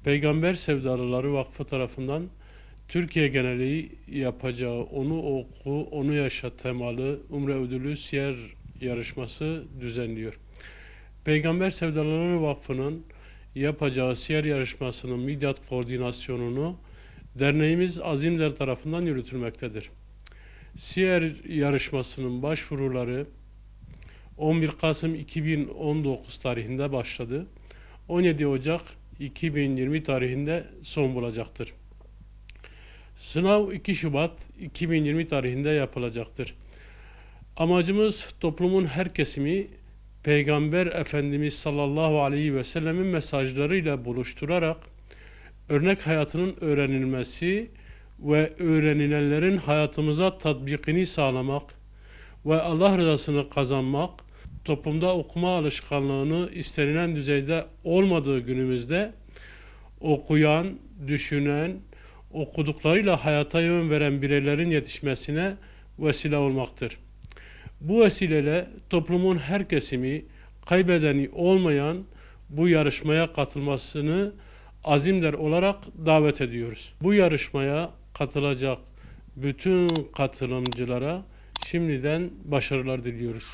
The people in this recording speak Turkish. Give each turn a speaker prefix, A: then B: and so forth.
A: Peygamber Sevdalıları Vakfı tarafından Türkiye geneli yapacağı Onu Oku, Onu Yaşa temalı Umre Ödülü Siyer yarışması düzenliyor. Peygamber Sevdalıları Vakfı'nın yapacağı siyer yarışmasının Midyat koordinasyonunu derneğimiz Azimler tarafından yürütülmektedir. Siyer yarışmasının başvuruları 11 Kasım 2019 tarihinde başladı. 17 Ocak 2020 tarihinde son bulacaktır. Sınav 2 Şubat 2020 tarihinde yapılacaktır. Amacımız toplumun her kesimi Peygamber Efendimiz sallallahu aleyhi ve sellemin mesajlarıyla buluşturarak örnek hayatının öğrenilmesi ve öğrenilenlerin hayatımıza tatbikini sağlamak ve Allah rızasını kazanmak, toplumda okuma alışkanlığını istenilen düzeyde olmadığı günümüzde okuyan, düşünen, okuduklarıyla hayata yön veren bireylerin yetişmesine vesile olmaktır. Bu vesileyle toplumun her kesimi, kaybedeni olmayan bu yarışmaya katılmasını azimler olarak davet ediyoruz. Bu yarışmaya katılacak bütün katılımcılara şimdiden başarılar diliyoruz.